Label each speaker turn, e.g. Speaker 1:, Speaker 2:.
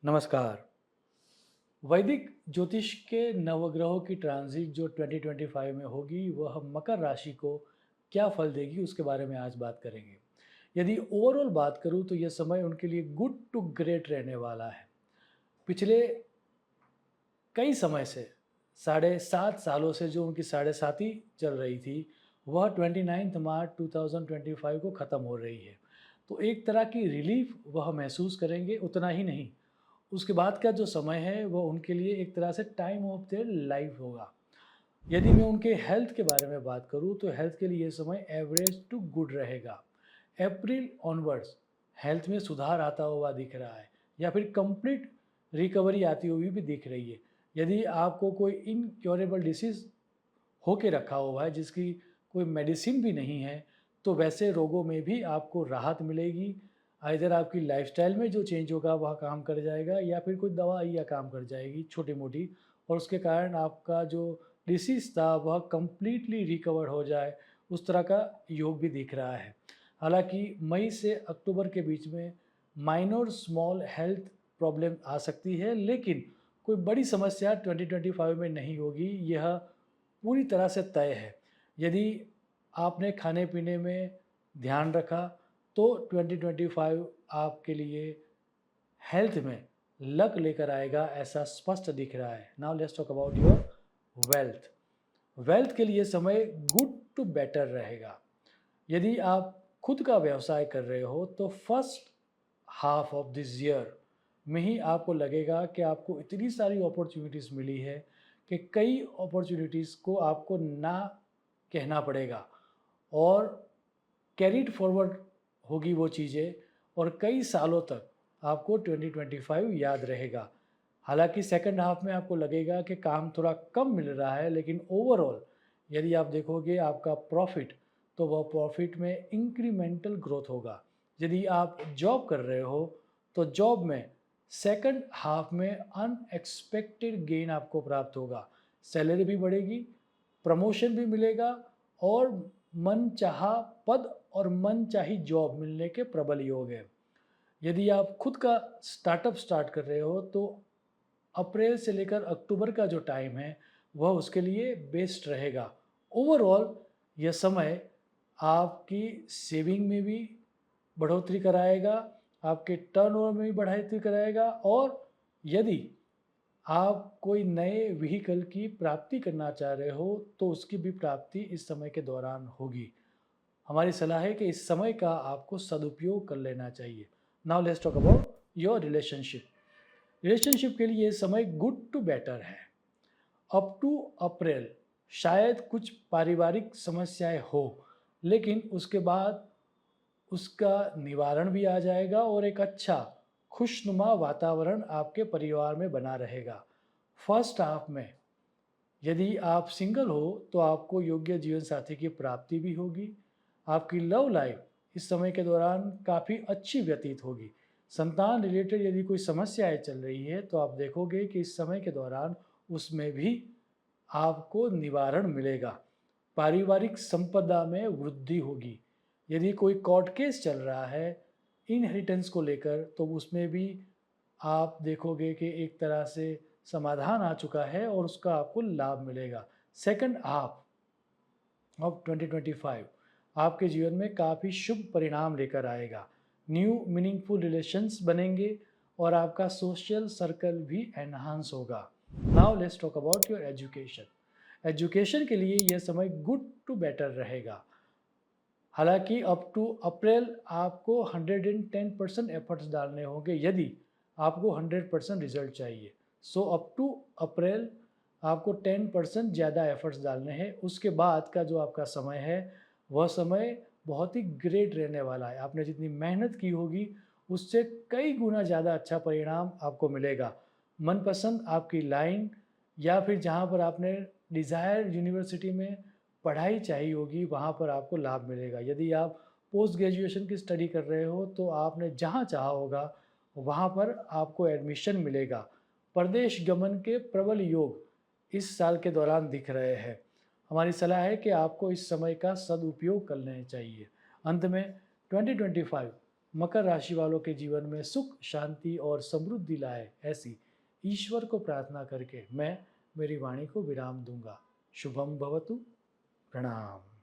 Speaker 1: नमस्कार। वैदिक ज्योतिष के नवग्रहों की ट्रांजिट जो 2025 में होगी, वह मकर राशि को क्या फल देगी, उसके बारे में आज बात करेंगे। यदि ओवरऑल बात करूँ तो यह समय उनके लिए गुड टू ग्रेट रहने वाला है। पिछले कई समय से, साढ़े 7 सालों से जो उनकी साढ़े साती चल रही थी, वह 29 मार्च 2025 को ख़त्म हो रही है। तो एक तरह की रिलीफ़ वह महसूस करेंगे, उतना ही नहीं, उसके बाद का जो समय है वो उनके लिए एक तरह से टाइम ऑफ देयर लाइफ होगा। यदि मैं उनके हेल्थ के बारे में बात करूँ तो हेल्थ के लिए ये समय एवरेज टू गुड रहेगा। अप्रैल ऑनवर्ड्स हेल्थ में सुधार आता हुआ दिख रहा है या फिर कंप्लीट रिकवरी आती हुई भी दिख रही है। यदि आपको कोई इनक्योरेबल डिसीज़ होके रखा हुआ है जिसकी कोई मेडिसिन भी नहीं है, तो वैसे रोगों में भी आपको राहत मिलेगी। आइदर आपकी लाइफ़स्टाइल में जो चेंज होगा वह काम कर जाएगा या फिर कोई दवाइयाँ काम कर जाएगी छोटी-मोटी, और उसके कारण आपका जो डिसीज़ था वह कंप्लीटली रिकवर हो जाए, उस तरह का योग भी दिख रहा है। हालाँकि मई से अक्टूबर के बीच में माइनर स्मॉल हेल्थ प्रॉब्लम आ सकती है, लेकिन कोई बड़ी समस्या 2025 में नहीं होगी, यह पूरी तरह से तय है। यदि आपने खाने-पीने में ध्यान रखा, तो 2025 आपके लिए हेल्थ में लक लेकर आएगा, ऐसा स्पष्ट दिख रहा है। Now let's talk about your wealth. Wealth के लिए समय गुड टू बेटर रहेगा। यदि आप खुद का व्यवसाय कर रहे हो, तो first half of this year में ही आपको लगेगा कि आपको इतनी सारी अपॉर्चुनिटीज़ मिली है कि कई अपॉर्चुनिटीज़ को आपको ना कहना पड़ेगा और कैरीड फॉरवर्ड होगी वो चीज़ें, और कई सालों तक आपको 2025 याद रहेगा। हालाँकि सेकंड हाफ में आपको लगेगा कि काम थोड़ा कम मिल रहा है, लेकिन ओवरऑल यदि आप देखोगे आपका प्रॉफ़िट, तो वह प्रॉफ़िट में इंक्रीमेंटल ग्रोथ होगा। यदि आप जॉब कर रहे हो, तो जॉब में सेकंड हाफ में अनएक्सपेक्टेड गेन आपको प्राप्त होगा। सैलरी भी बढ़ेगी, प्रमोशन भी मिलेगा और मनचाहा पद और मनचाही जॉब मिलने के प्रबल योग हैं। यदि आप खुद का स्टार्टअप स्टार्ट कर रहे हो, तो अप्रैल से लेकर अक्टूबर का जो टाइम है वह उसके लिए बेस्ट रहेगा। ओवरऑल यह समय आपकी सेविंग में भी बढ़ोतरी कराएगा, आपके टर्नओवर में भी बढ़ोतरी कराएगा, और यदि आप कोई नए व्हीकल की प्राप्ति करना चाह रहे हो, तो उसकी भी प्राप्ति इस समय के दौरान होगी। हमारी सलाह है कि इस समय का आपको सदुपयोग कर लेना चाहिए। Now let's talk about your relationship. Relationship के लिए ये समय गुड टू बेटर है। अप टू अप्रैल शायद कुछ पारिवारिक समस्याएं हो, लेकिन उसके बाद उसका निवारण भी आ जाएगा और एक अच्छा खुशनुमा वातावरण आपके परिवार में बना रहेगा। फर्स्ट हाफ में यदि आप सिंगल हो, तो आपको योग्य जीवन साथी की प्राप्ति भी होगी। आपकी लव लाइफ इस समय के दौरान काफ़ी अच्छी व्यतीत होगी। संतान रिलेटेड यदि कोई समस्याएं चल रही है, तो आप देखोगे कि इस समय के दौरान उसमें भी आपको निवारण मिलेगा। पारिवारिक संपदा में वृद्धि होगी। यदि कोई कोर्ट केस चल रहा है इनहेरिटेंस को लेकर, तो उसमें भी आप देखोगे कि एक तरह से समाधान आ चुका है और उसका आपको लाभ मिलेगा। सेकंड हाफ ऑफ 2025 आपके जीवन में काफ़ी शुभ परिणाम लेकर आएगा। न्यू मीनिंगफुल रिलेशंस बनेंगे और आपका सोशल सर्कल भी एनहांस होगा। Now let's talk about your education. Education के लिए यह समय गुड टू बेटर रहेगा। हालांकि अप टू अप्रैल आपको 110% एफर्ट्स डालने होंगे यदि आपको 100% रिजल्ट चाहिए। सो अप टू अप्रैल आपको 10% ज़्यादा एफर्ट्स डालने हैं। उसके बाद का जो आपका समय है, वह समय बहुत ही ग्रेट रहने वाला है। आपने जितनी मेहनत की होगी, उससे कई गुना ज़्यादा अच्छा परिणाम आपको मिलेगा। मनपसंद आपकी लाइन या फिर जहाँ पर आपने डिज़ायर यूनिवर्सिटी में पढ़ाई चाहिए होगी, वहाँ पर आपको लाभ मिलेगा। यदि आप पोस्ट ग्रेजुएशन की स्टडी कर रहे हो, तो आपने जहाँ चाहा होगा वहाँ पर आपको एडमिशन मिलेगा। प्रदेश गमन के प्रबल योग इस साल के दौरान दिख रहे हैं। हमारी सलाह है कि आपको इस समय का सदुपयोग कर लेना चाहिए। अंत में 2025 मकर राशि वालों के जीवन में सुख, शांति और समृद्धि लाए, ऐसी ईश्वर को प्रार्थना करके मैं मेरी वाणी को विराम दूंगा। शुभम भवतु। प्रणाम।